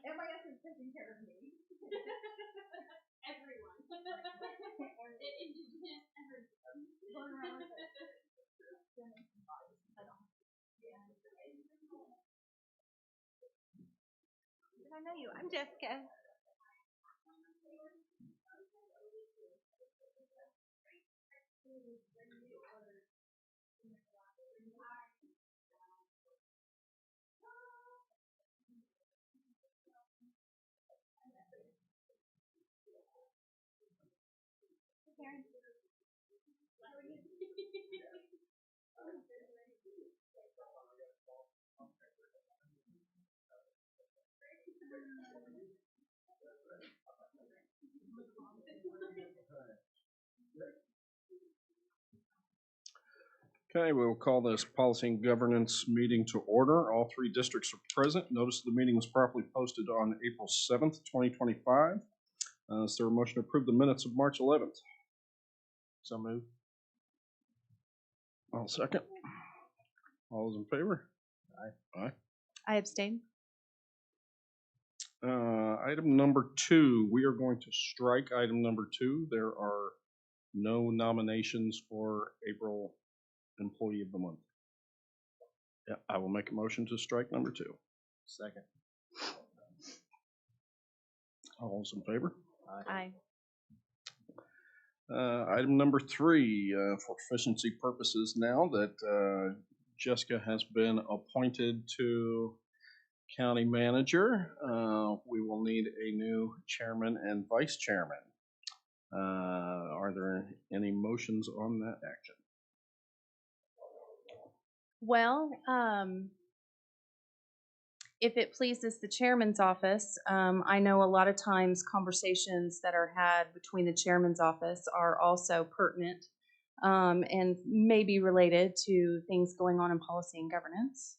MIS is taking care of me. Everyone. Indigenous, everyone. I know you. I'm Jessica. Karen. How are you? Okay, we will call this policy and governance meeting to order. All three districts are present. Notice of the meeting was properly posted on April 7th, 2025. Is there a motion to approve the minutes of March 11th? So moved. I'll second. All those in favor? Aye. Aye. I abstain. Item number 2, we are going to strike item number 2. There are no nominations for April Employee of the Month. Yeah, I will make a motion to strike number 2. Second. All those in favor? Aye. Item number 3, for efficiency purposes, now that Jessica has been appointed to county manager, we will need a new chairman and vice chairman. Are there any motions on that action? Well, if it pleases the chairman's office, I know a lot of times conversations that are had between the chairman's office are also pertinent and may be related to things going on in policy and governance.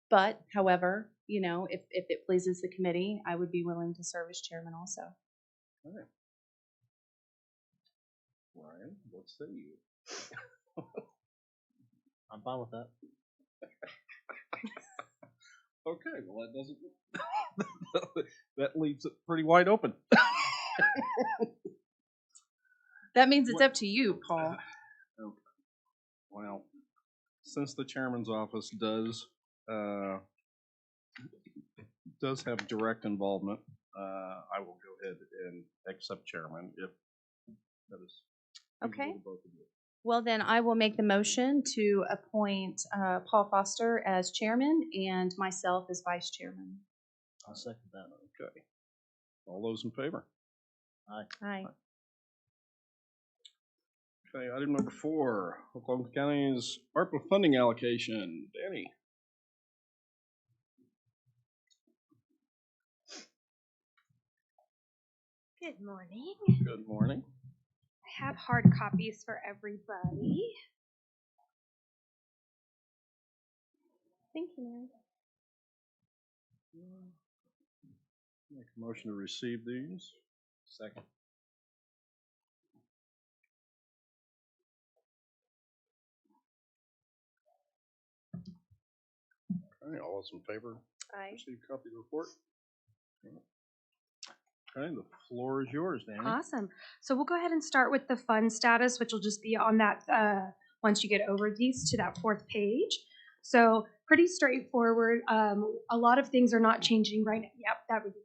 But, however, you know, if it pleases the committee, I would be willing to serve as chairman also. Okay. Ryan, what say you? I'm fine with that. Okay, well that doesn't, that leaves it pretty wide open. That means it's up to you, Paul. Okay. Well, since the chairman's office does have direct involvement, I will go ahead and accept chairman if that is Okay. to both of you. Well, then I will make the motion to appoint Paul Foster as chairman and myself as vice chairman. I'll second that. Okay. All those in favor? Aye. Aye. Okay, item number 4, Oklahoma County's ARPA funding allocation. Danny. Good morning. Good morning. I have hard copies for everybody. Thank you, Mary. Make a motion to receive these. Second. Okay, all those in favor? Aye. Receive a copy of the report. Okay, the floor is yours, Danny. Awesome. So we'll go ahead and start with the fund status, which will just be on that once you get over these to that 4th page. So pretty straightforward. A lot of things are not changing right now. Yep, that would be good.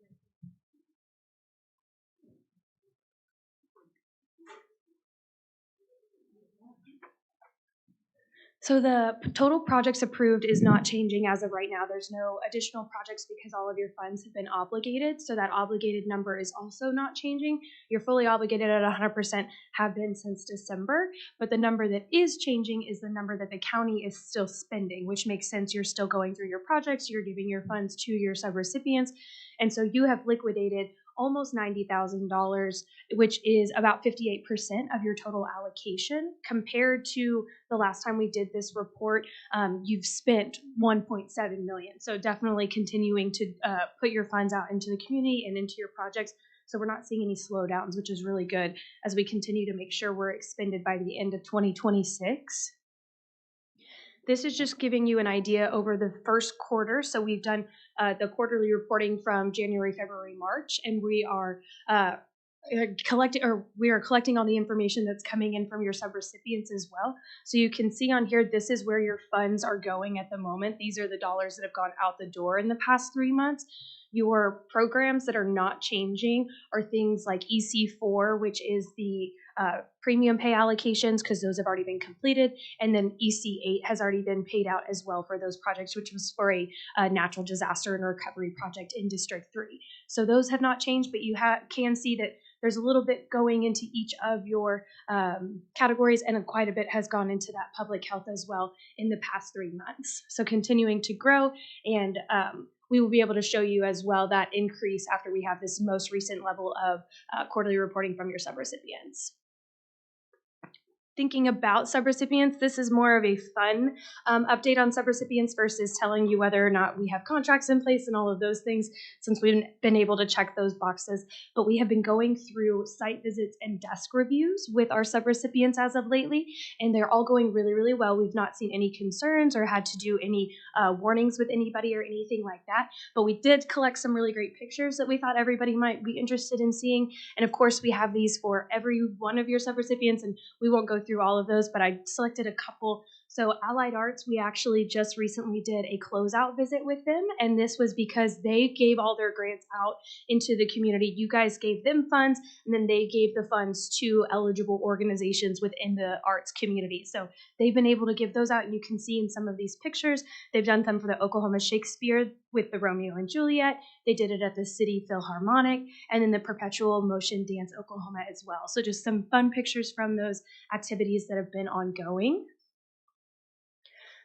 So the total projects approved is not changing as of right now. There's no additional projects because all of your funds have been obligated. So that obligated number is also not changing. You're fully obligated at 100%, have been since December. But the number that is changing is the number that the county is still spending, which makes sense. You're still going through your projects. You're giving your funds to your subrecipients. And so you have liquidated almost $90,000, which is about 58% of your total allocation. Compared to the last time we did this report, you've spent $1.7 million. So definitely continuing to put your funds out into the community and into your projects. So we're not seeing any slowdowns, which is really good as we continue to make sure we're expended by the end of 2026. This is just giving you an idea over the first quarter. So we've done the quarterly reporting from January, February, March, and we are collecting all the information that's coming in from your subrecipients as well. So you can see on here, this is where your funds are going at the moment. These are the dollars that have gone out the door in the past 3 months. Your programs that are not changing are things like EC4, which is the premium pay allocations, because those have already been completed, and then EC8 has already been paid out as well for those projects, which was for a natural disaster and recovery project in District 3. So those have not changed, but you can see that there's a little bit going into each of your categories, and quite a bit has gone into that public health as well in the past 3 months. So continuing to grow, and we will be able to show you as well that increase after we have this most recent level of quarterly reporting from your subrecipients. Thinking about subrecipients, this is more of a fun update on subrecipients versus telling you whether or not we have contracts in place and all of those things, since we've been able to check those boxes. But we have been going through site visits and desk reviews with our subrecipients as of lately, and they're all going really, really well. We've not seen any concerns or had to do any warnings with anybody or anything like that. But we did collect some really great pictures that we thought everybody might be interested in seeing. And of course, we have these for every one of your subrecipients, and we won't go through all of those, but I selected a couple. So Allied Arts, we actually just recently did a closeout visit with them, and this was because they gave all their grants out into the community. You guys gave them funds, and then they gave the funds to eligible organizations within the arts community. So they've been able to give those out, and you can see in some of these pictures, they've done them for the Oklahoma Shakespeare with the Romeo and Juliet. They did it at the City Philharmonic, and then the Perpetual Motion Dance Oklahoma as well. So just some fun pictures from those activities that have been ongoing.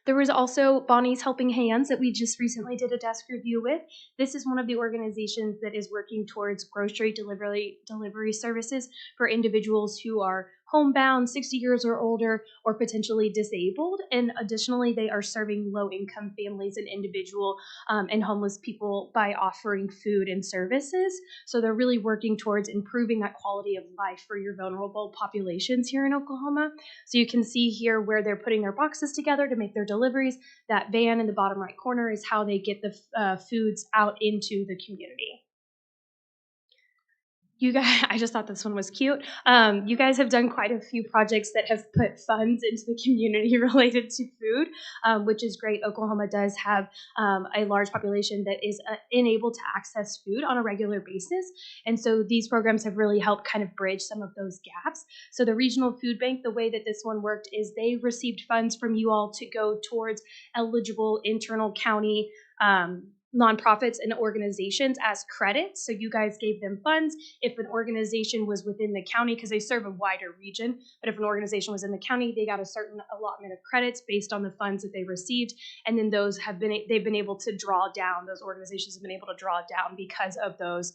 There was also Bonnie's Helping Hands that we just recently did a desk review with. This is one of the organizations that is working towards grocery delivery services for individuals who are homebound, 60 years or older, or potentially disabled. And additionally, they are serving low-income families and individual and homeless people by offering food and services. So they're really working towards improving that quality of life for your vulnerable populations here in Oklahoma. So you can see here where they're putting their boxes together to make their deliveries. That van in the bottom right corner is how they get the foods out into the community. You guys, I just thought this one was cute. You guys have done quite a few projects that have put funds into the community related to food, which is great. Oklahoma does have a large population that is unable to access food on a regular basis. And so these programs have really helped kind of bridge some of those gaps. So the Regional Food Bank, the way that this one worked is they received funds from you all to go towards eligible internal county nonprofits and organizations as credits. So you guys gave them funds. If an organization was within the county, because they serve a wider region, but if an organization was in the county, they got a certain allotment of credits based on the funds that they received. And then they've been able to draw down, those organizations have been able to draw down because of those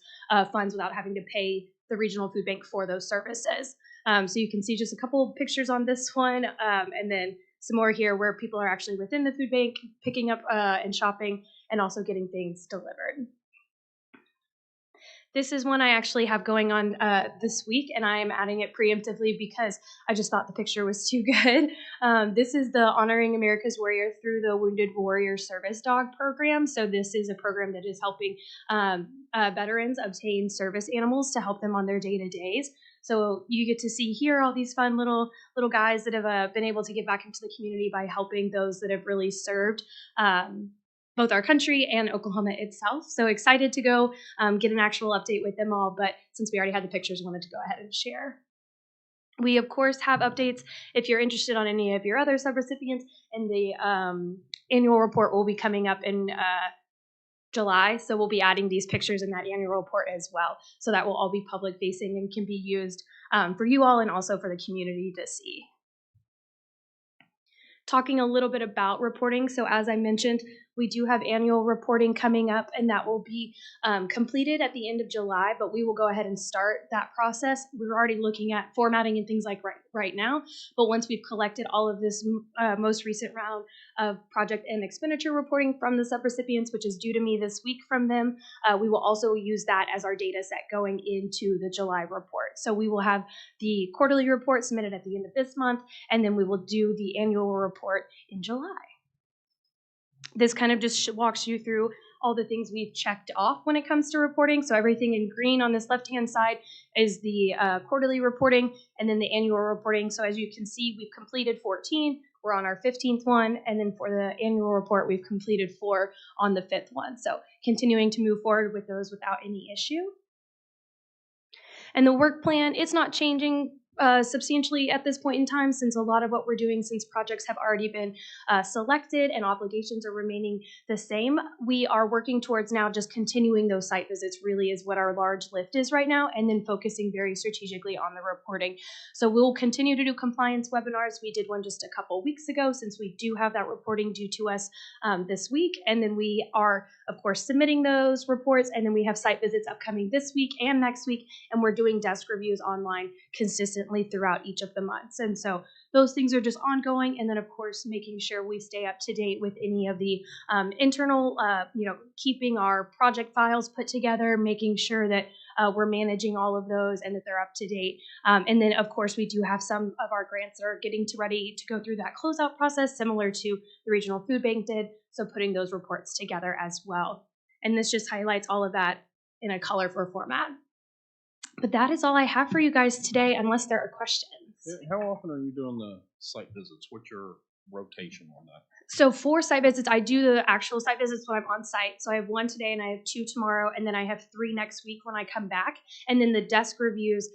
funds without having to pay the Regional Food Bank for those services. So you can see just a couple of pictures on this one, and then some more here where people are actually within the food bank picking up and shopping and also getting things delivered. This is one I actually have going on this week, and I am adding it preemptively because I just thought the picture was too good. This is the Honoring America's Warrior through the Wounded Warrior Service Dog program. So this is a program that is helping veterans obtain service animals to help them on their day-to-days. So you get to see here all these fun little guys that have been able to get back into the community by helping those that have really served both our country and Oklahoma itself. So excited to go get an actual update with them all. But since we already had the pictures, wanted to go ahead and share. We, of course, have updates if you're interested on any of your other subrecipients. And the annual report will be coming up in July. So we'll be adding these pictures in that annual report as well. So that will all be public facing and can be used for you all and also for the community to see. Talking a little bit about reporting. So as I mentioned, We do have annual reporting coming up, and that will be completed at the end of July, but we will go ahead and start that process. We're already looking at formatting and things like right now, but once we've collected all of this most recent round of project and expenditure reporting from the subrecipients, which is due to me this week from them, we will also use that as our data set going into the July report. So we will have the quarterly report submitted at the end of this month, and then we will do the annual report in July. This kind of just walks you through all the things we've checked off when it comes to reporting. So everything in green on this left-hand side is the quarterly reporting, and then the annual reporting. So as you can see, we've completed 14. We're on our 15th one, and then for the annual report, we've completed 4 on the 5th one. So continuing to move forward with those without any issue. And the work plan, it's not changing substantially at this point in time, since a lot of what we're doing, since projects have already been selected and obligations are remaining the same, we are working towards now just continuing those site visits really is what our large lift is right now, and then focusing very strategically on the reporting. So we'll continue to do compliance webinars. We did one just a couple weeks ago, since we do have that reporting due to us this week, and then we are of course submitting those reports, and then we have site visits upcoming this week and next week, and we're doing desk reviews online consistently throughout each of the months. And so those things are just ongoing, and then of course making sure we stay up to date with any of the internal, keeping our project files put together, making sure that we're managing all of those and that they're up to date. And then of course we do have some of our grants that are getting ready to go through that closeout process, similar to the Regional Food Bank did, so putting those reports together as well. And this just highlights all of that in a colorful format. But that is all I have for you guys today, unless there are questions. How often are you doing the site visits? What's your rotation on that? So for site visits, I do the actual site visits when I'm on site. So I have 1 today and I have 2 tomorrow, and then I have 3 next week when I come back. And then the desk reviews,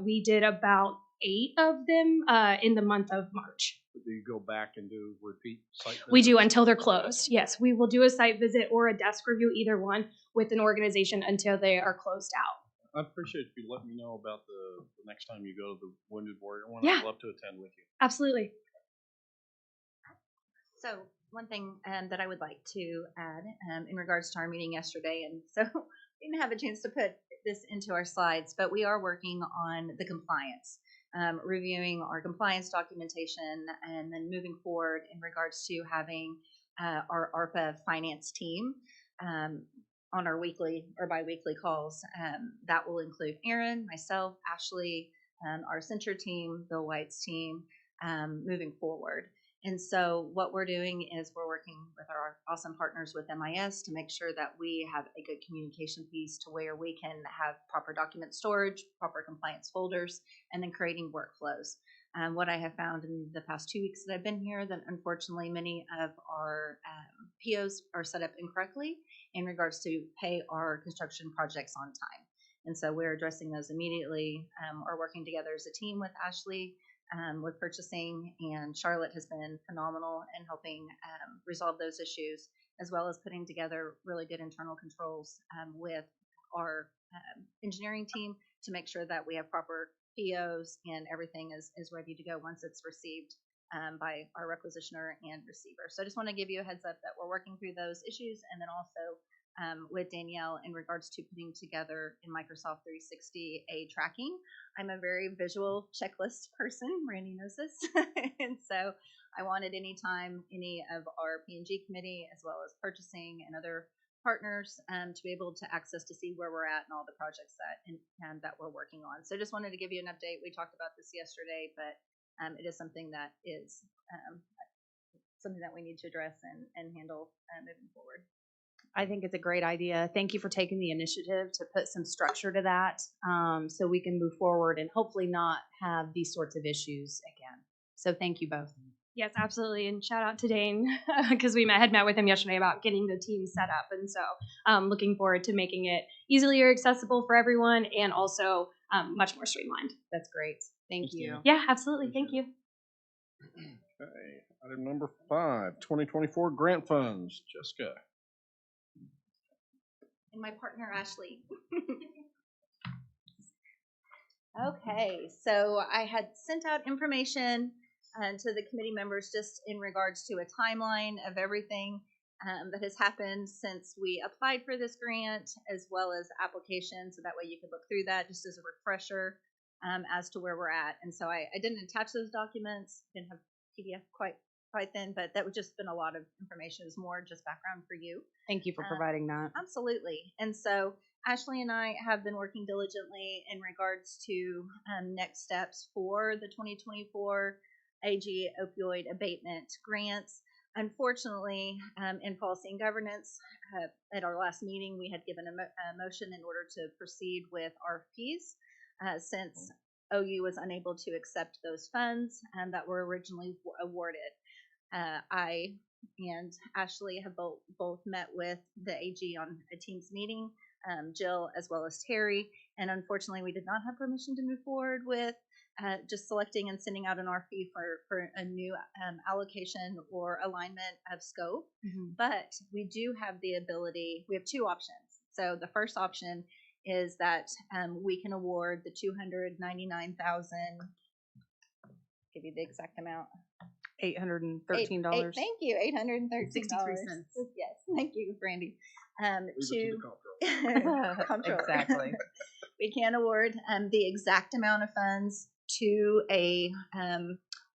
we did about 8 of them in the month of March. Do you go back and do repeat site visits? We do until they're closed. Yes, we will do a site visit or a desk review, either one, with an organization until they are closed out. I appreciate if you let me know about the next time you go to the Wounded Warrior one. Yeah. I'd love to attend with you. Absolutely. So one thing that I would like to add in regards to our meeting yesterday, and so we didn't have a chance to put this into our slides, but we are working on the compliance, reviewing our compliance documentation, and then moving forward in regards to having our ARPA finance team on our weekly or bi-weekly calls. That will include Aaron, myself, Ashley, our Accenture team, Bill White's team, moving forward. And so what we're doing is we're working with our awesome partners with MIS to make sure that we have a good communication piece to where we can have proper document storage, proper compliance folders, and then creating workflows. What I have found in the past 2 weeks that I've been here, that unfortunately many of our POs are set up incorrectly in regards to pay our construction projects on time. And so we're addressing those immediately, or working together as a team with Ashley, with purchasing, and Charlotte has been phenomenal in helping resolve those issues, as well as putting together really good internal controls with our engineering team to make sure that we have proper POs and everything is ready to go once it's received by our requisitioner and receiver. So I just want to give you a heads up that we're working through those issues, and then also with Danielle in regards to putting together in Microsoft 360 a tracking. I'm a very visual checklist person. Randy knows this. And so I wanted anytime any of our P&G committee, as well as purchasing and other partners, to be able to access to see where we're at and all the projects that we're working on. So just wanted to give you an update. We talked about this yesterday, but it is something that is something that we need to address and handle moving forward. I think it's a great idea. Thank you for taking the initiative to put some structure to that, so we can move forward and hopefully not have these sorts of issues again. So thank you both. Yes, absolutely. And shout out to Dane, because we had met with him yesterday about getting the team set up. And so looking forward to making it easily accessible for everyone, and also much more streamlined. That's great. Thank you. Yeah, absolutely. Thank you. Okay, item number 5, 2024 grant funds. Jessica. And my partner, Ashley. Okay, so I had sent out information to the committee members just in regards to a timeline of everything. that has happened since we applied for this grant, as well as application, so that way you could look through that just as a refresher as to where we're at. And so I didn't attach those documents, didn't have PDF quite then, but that would just been a lot of information. Is more just background for you. Thank you for providing that. Absolutely. And so Ashley and I have been working diligently in regards to next steps for the 2024 AG opioid abatement grants. Unfortunately, in policy and governance, at our last meeting, we had given a motion in order to proceed with RFPs since OU was unable to accept those funds that were originally awarded. I and Ashley have both met with the AG on a Teams meeting, Jill as well as Terry, and unfortunately we did not have permission to move forward with just selecting and sending out an RFP for a new allocation or alignment of scope. Mm-hmm. But we do have the ability, we have two options. So the first option is that we can award the $299,000, give you the exact amount. $813. Thank you, $813. 63 cents. Yes, thank you, Brandy. Leave it to the Comptroller. Exactly. We can award the exact amount of funds to a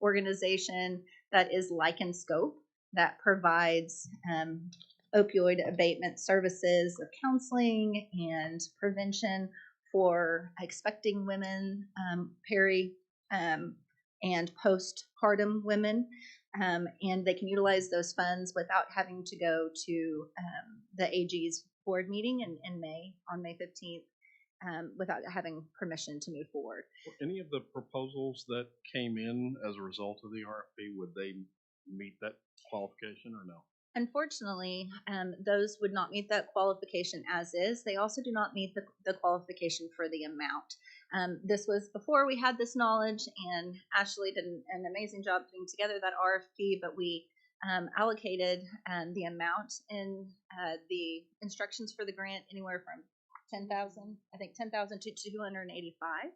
organization that is like in scope, that provides opioid abatement services of counseling and prevention for expecting women, peri and postpartum women, and they can utilize those funds without having to go to the AG's board meeting in May, on May 15th, without having permission to move forward. Any of the proposals that came in as a result of the RFP, would they meet that qualification or no? Unfortunately, those would not meet that qualification as is. They also do not meet the qualification for the amount. This was before we had this knowledge, and Ashley did an amazing job putting together that RFP, but we allocated the amount in the instructions for the grant anywhere from 10,000, I think 10,000 to 285.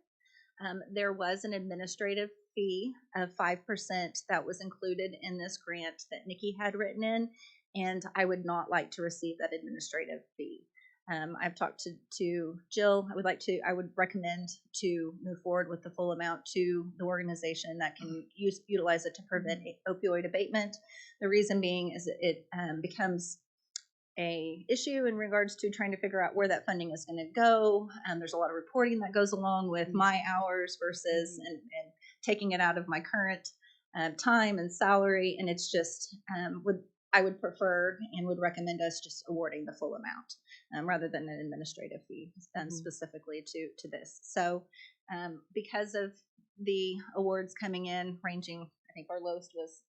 There was an administrative fee of 5% that was included in this grant that Nikki had written in, and I would not like to receive that administrative fee. I've talked to Jill. I would recommend to move forward with the full amount to the organization that can utilize it to prevent opioid abatement. The reason being is it becomes a issue in regards to trying to figure out where that funding is going to go. There's a lot of reporting that goes along with my hours versus and taking it out of my current time and salary, and it's just I would prefer and would recommend us just awarding the full amount rather than an administrative fee specifically to this. So because of the awards coming in ranging, I think our lowest was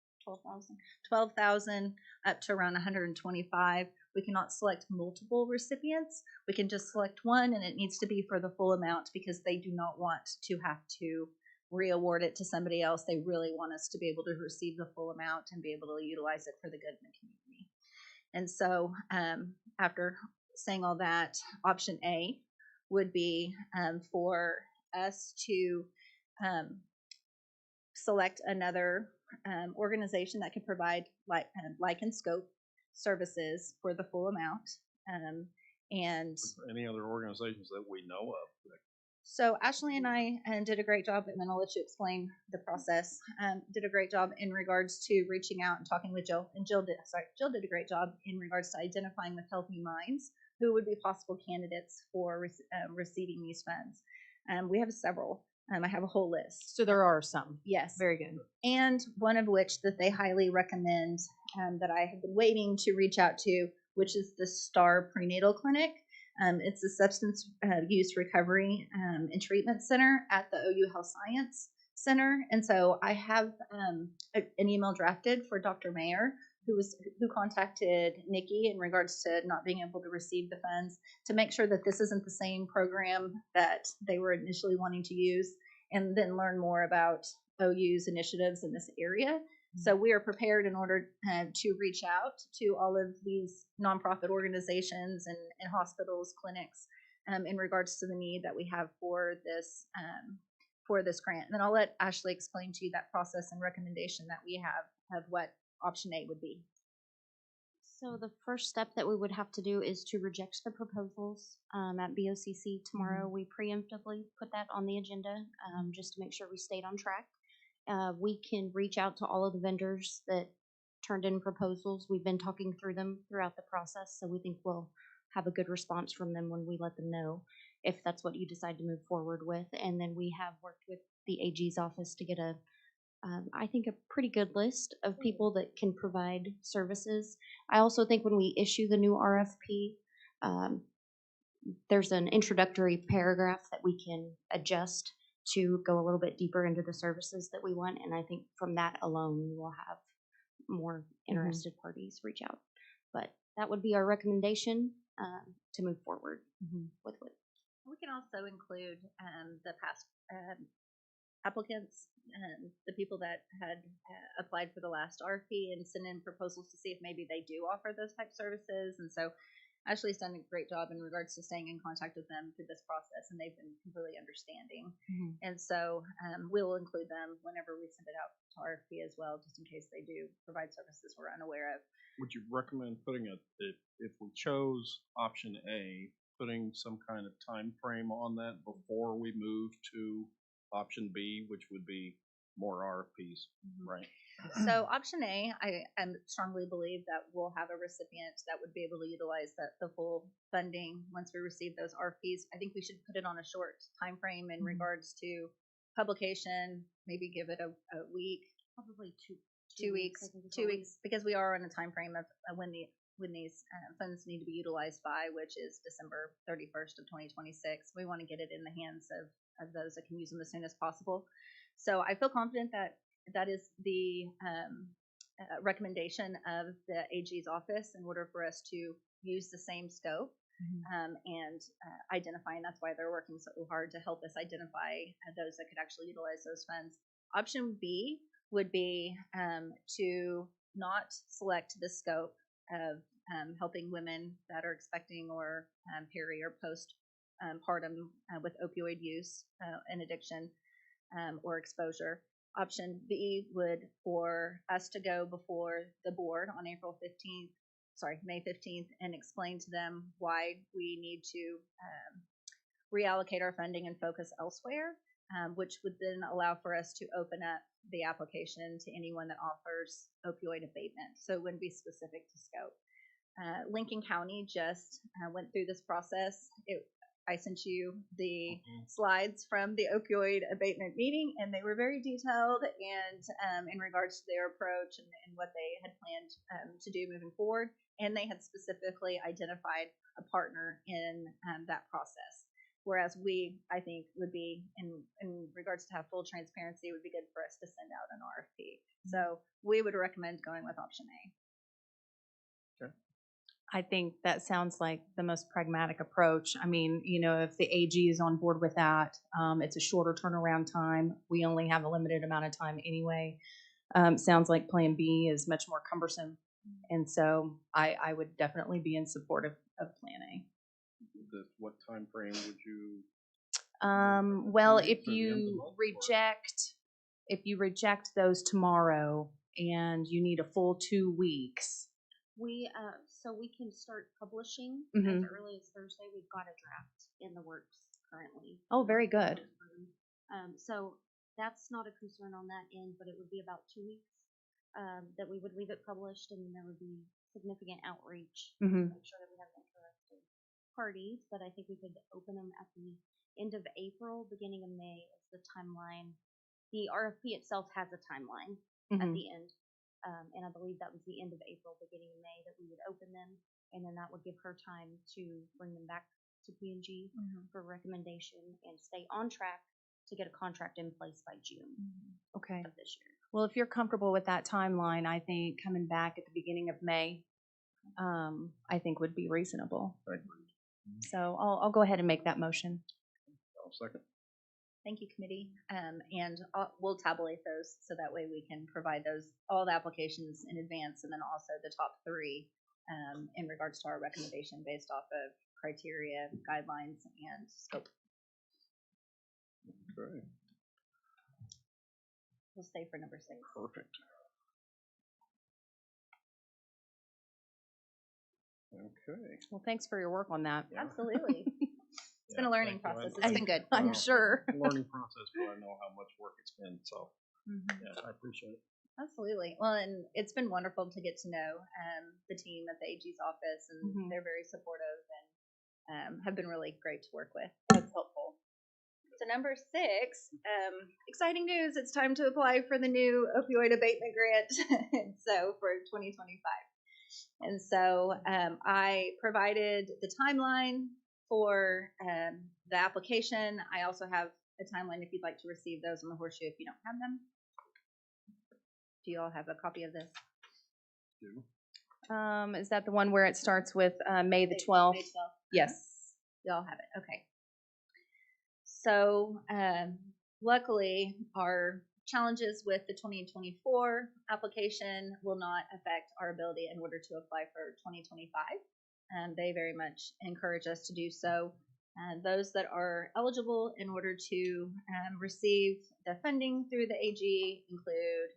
12,000 up to around 125. We cannot select multiple recipients. We can just select one, and it needs to be for the full amount because they do not want to have to re-award it to somebody else. They really want us to be able to receive the full amount and be able to utilize it for the good in the community. And so after saying all that, option A would be for us to select another organization that can provide like in scope services for the full amount. And any other organizations that we know of? So Ashley and I did a great job, and then I'll let you explain the process. Did a great job in regards to reaching out and talking with Jill, and Jill did a great job in regards to identifying with Healthy Minds who would be possible candidates for receiving these funds. We have several. I have a whole list. So there are some. Yes. Very good. And one of which that they highly recommend that I have been waiting to reach out to, which is the STAR Prenatal Clinic. It's a substance use recovery and treatment center at the OU Health Science Center. And so I have an email drafted for Dr. Mayer, who contacted Nikki in regards to not being able to receive the funds, to make sure that this isn't the same program that they were initially wanting to use, and then learn more about OU's initiatives in this area. So we are prepared in order to reach out to all of these nonprofit organizations and hospitals, clinics, in regards to the need that we have for this grant. And then I'll let Ashley explain to you that process and recommendation that we have of what option A would be. So the first step that we would have to do is to reject the proposals at BOCC tomorrow. We preemptively put that on the agenda just to make sure we stayed on track. We can reach out to all of the vendors that turned in proposals. We've been talking through them throughout the process, so we think we'll have a good response from them when we let them know if that's what you decide to move forward with. And then we have worked with the AG's office to get I think a pretty good list of people that can provide services. I also think when we issue the new RFP, there's an introductory paragraph that we can adjust to go a little bit deeper into the services that we want. And I think from that alone, we will have more interested parties reach out. But that would be our recommendation to move forward with it. We can also include the past applicants, the people that had applied for the last RFP, and send in proposals to see if maybe they do offer those type services. And so Ashley's done a great job in regards to staying in contact with them through this process, and they've been completely understanding. And so we'll include them whenever we send it out to RFP as well, just in case they do provide services we're unaware of. Would you recommend putting if we chose option A, putting some kind of time frame on that before we move to option B, which would be more RFPs, right? So option A, I strongly believe that we'll have a recipient that would be able to utilize the full funding once we receive those RFPs. I think we should put it on a short time frame in regards to publication, maybe give it a week, Probably two weeks, because we are on a time frame of when these funds need to be utilized by, which is December 31st of 2026. We want to get it in the hands of those that can use them as soon as possible. So I feel confident that is the recommendation of the AG's office in order for us to use the same scope and identify, and that's why they're working so hard to help us identify those that could actually utilize those funds. Option B would be to not select the scope of helping women that are expecting or peri or postpartum with opioid use and addiction or exposure. Option B would for us to go before the board on May 15th, and explain to them why we need to reallocate our funding and focus elsewhere, which would then allow for us to open up the application to anyone that offers opioid abatement. So it wouldn't be specific to scope. Lincoln County just went through this process. I sent you the slides from the opioid abatement meeting, and they were very detailed and in regards to their approach and what they had planned to do moving forward. And they had specifically identified a partner in that process. Whereas I think, would be, in regards to have full transparency, it would be good for us to send out an RFP. So we would recommend going with option A. I think that sounds like the most pragmatic approach. I mean, if the AG is on board with that, it's a shorter turnaround time. We only have a limited amount of time anyway. Sounds like Plan B is much more cumbersome. And so I would definitely be in support of Plan A. What time frame would you? Well, if you reject those tomorrow and you need a full 2 weeks. So we can start publishing as early as Thursday. We've got a draft in the works currently. Oh, very good. So that's not a concern on that end, but it would be about 2 weeks that we would leave it published, and then there would be significant outreach to make sure that we have interested parties. But I think we could open them at the end of April, beginning of May is the timeline. The RFP itself has a timeline at the end. And I believe that was the end of April, beginning of May, that we would open them, and then that would give her time to bring them back to P&G for recommendation and stay on track to get a contract in place by June of this year. Well, if you're comfortable with that timeline, I think coming back at the beginning of May, I think would be reasonable. So I'll go ahead and make that motion. I'll second. Thank you, committee. And we'll tabulate those so that way we can provide all the applications in advance, and then also the top 3 in regards to our recommendation based off of criteria, guidelines, and scope. Okay. We'll stay for number 6. Perfect. Okay. Well, thanks for your work on that. Yeah. Absolutely. It's been a learning thank you. process. I- It's been good. I'm Wow. sure. Learning process, but I know how much work it's been, so, Mhm. yeah, I appreciate it. Absolutely. Well, and it's been wonderful to get to know the team at the AG's office, and Mhm. they're very supportive and have been really great to work with. That's helpful. So number 6, exciting news. It's time to apply for the new opioid abatement grant. So for 2025. And so I provided the timeline for the application. I also have a timeline if you'd like to receive those on the horseshoe if you don't have them. Do you all have a copy of this? Is that the one where it starts with May the 12th? May 12th. Yes. You all have it. Okay. So luckily, our challenges with the 2024 application will not affect our ability in order to apply for 2025. They very much encourage us to do so. Those that are eligible in order to receive the funding through the AG include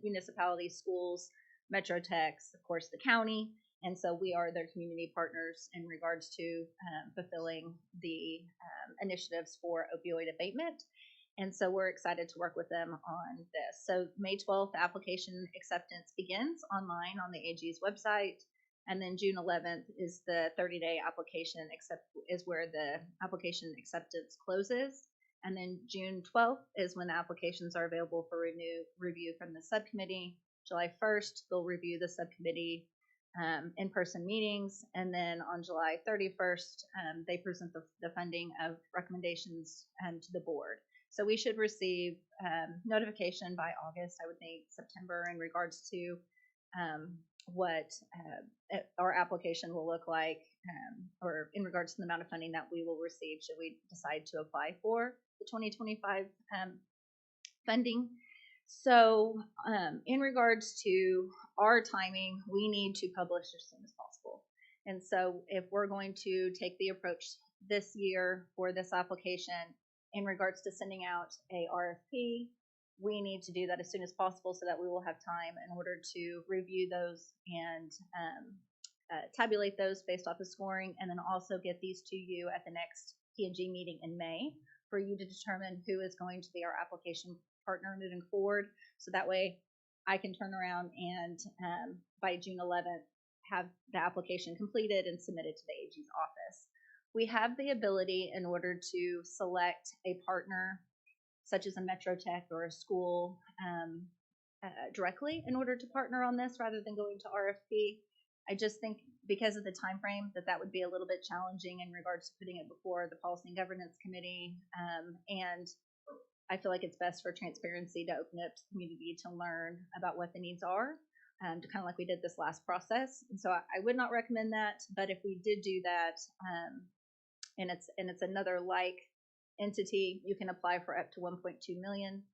municipalities, schools, Metro Techs, of course, the county. And so we are their community partners in regards to fulfilling the initiatives for opioid abatement. And so we're excited to work with them on this. So May 12th, application acceptance begins online on the AG's website. And then June 11th is the 30-day application is where the application acceptance closes. And then June 12th is when the applications are available for review from the subcommittee. July 1st, they'll review the subcommittee in-person meetings, and then on July 31st, they present the funding of recommendations to the board. So we should receive notification by August, I would think September, in regards to what our application will look like, or in regards to the amount of funding that we will receive should we decide to apply for the 2025 funding. So in regards to our timing, we need to publish as soon as possible. And so if we're going to take the approach this year for this application in regards to sending out a RFP, we need to do that as soon as possible so that we will have time in order to review those and tabulate those based off of scoring, and then also get these to you at the next P&G meeting in May for you to determine who is going to be our application partner moving forward. So that way I can turn around and by June 11th have the application completed and submitted to the AG's office. We have the ability in order to select a partner such as a Metro Tech or a school directly in order to partner on this rather than going to RFP. I just think because of the time frame that would be a little bit challenging in regards to putting it before the Policy and Governance Committee, and I feel like it's best for transparency to open it up to the community to learn about what the needs are, to kind of like we did this last process. And so I would not recommend that, but if we did do that, and it's another like entity, you can apply for up to 1.2 million.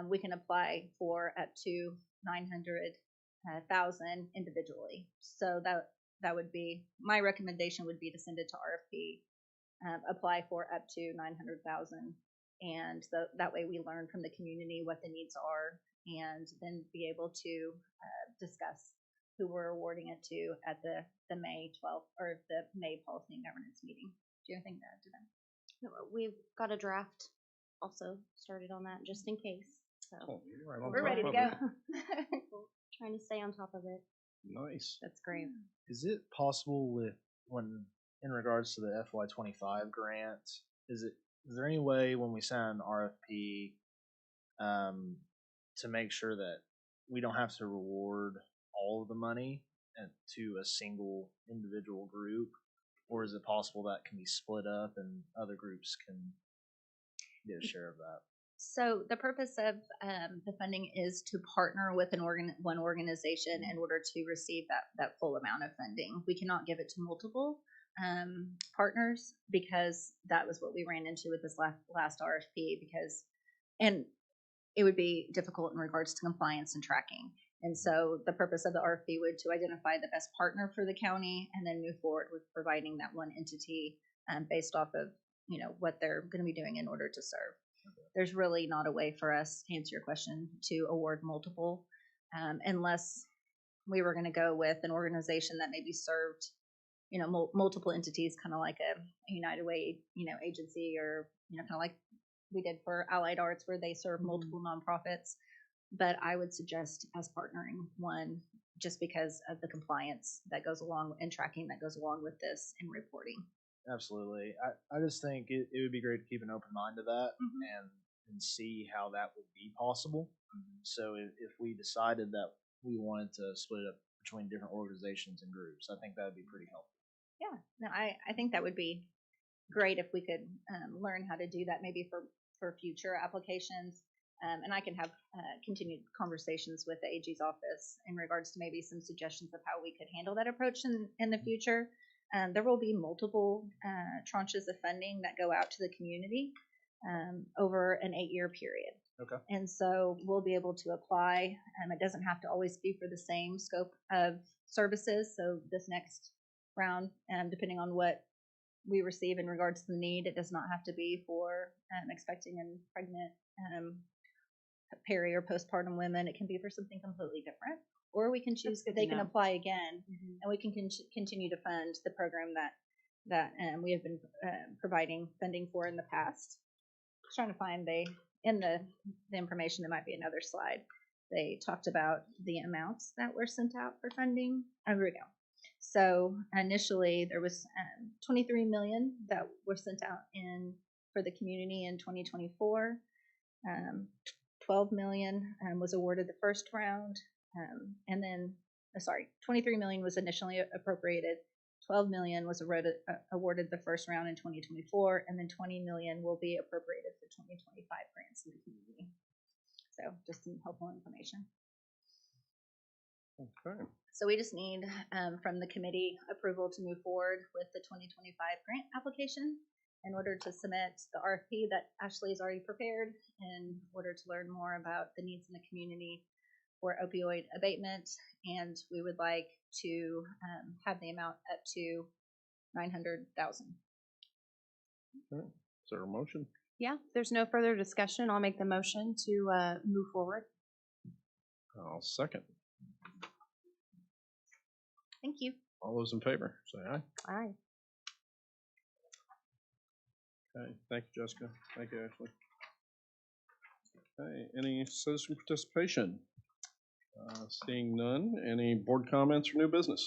We can apply for up to 900,000 individually. So that would be my recommendation, would be to send it to RFP, apply for up to 900,000. And that way we learn from the community what the needs are, and then be able to discuss who we're awarding it to at the May 12th or the May Policy and Governance meeting. Do you have anything to add to that? No, we've got a draft also started on that just in case. So Oh, you're right on We're top ready to of go. it. trying to stay on top of it. Nice. That's great. Is it possible in regards to the FY25 grant, is there any way when we send an RFP to make sure that we don't have to reward all of the money to a single individual group, or is it possible that can be split up and other groups can get a share of that? So the purpose of the funding is to partner with one organization in order to receive that full amount of funding. We cannot give it to multiple partners, because that was what we ran into with this last RFP, and it would be difficult in regards to compliance and tracking. And so the purpose of the RFP would to identify the best partner for the county and then move forward with providing that one entity based off of what they're going to be doing in order to serve. Okay. There's really not a way for us, to answer your question, to award multiple unless we were going to go with an organization that maybe served multiple entities, kind of like a United Way, agency, or, kind of like we did for Allied Arts, where they serve multiple nonprofits. But I would suggest as partnering one, just because of the compliance that goes along and tracking that goes along with this and reporting. Absolutely. I just think it would be great to keep an open mind to that and see how that would be possible. So if we decided that we wanted to split it up between different organizations and groups, I think that would be pretty helpful. Yeah, no, I think that would be great if we could learn how to do that, maybe for future applications. And I can have continued conversations with the AG's office in regards to maybe some suggestions of how we could handle that approach in the future. There will be multiple tranches of funding that go out to the community over an 8-year period. Okay. And so we'll be able to apply. It doesn't have to always be for the same scope of services. So this next round, depending on what we receive in regards to the need, it does not have to be for expecting and pregnant peri or postpartum women. It can be for something completely different, or we can choose that they can apply again, and we can continue to fund the program that we have been providing funding for in the past. Just trying to find in the information, there might be another slide. They talked about the amounts that were sent out for funding. Oh, here we go. So initially there was $23 million that were sent out for the community in 2024. $12 million was awarded the first round, and then, $23 million was initially appropriated. $12 million was awarded the first round in 2024, and then $20 million will be appropriated for 2025 grants in the community. So just some helpful information. Okay. So we just need from the committee approval to move forward with the 2025 grant application in order to submit the RFP that Ashley has already prepared, in order to learn more about the needs in the community for opioid abatement. And we would like to have the amount up to $900,000. Okay. Is there a motion? Yeah, if there's no further discussion, I'll make the motion to move forward. I'll second. Thank you. All those in favor, say aye. Aye. Okay. Thank you, Jessica. Thank you, Ashley. Okay. Any citizen participation? Seeing none. Any board comments or new business?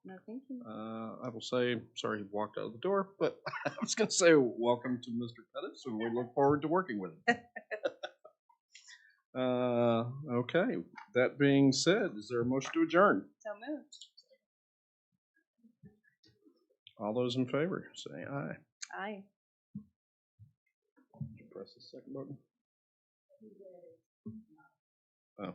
No, thank you. I will say, sorry he walked out of the door, but I was going to say welcome to Mr. Pettis, and we look forward to working with him. Okay. That being said, is there a motion to adjourn? So moved. All those in favor, say aye. Aye. Did you press the second button? Oh.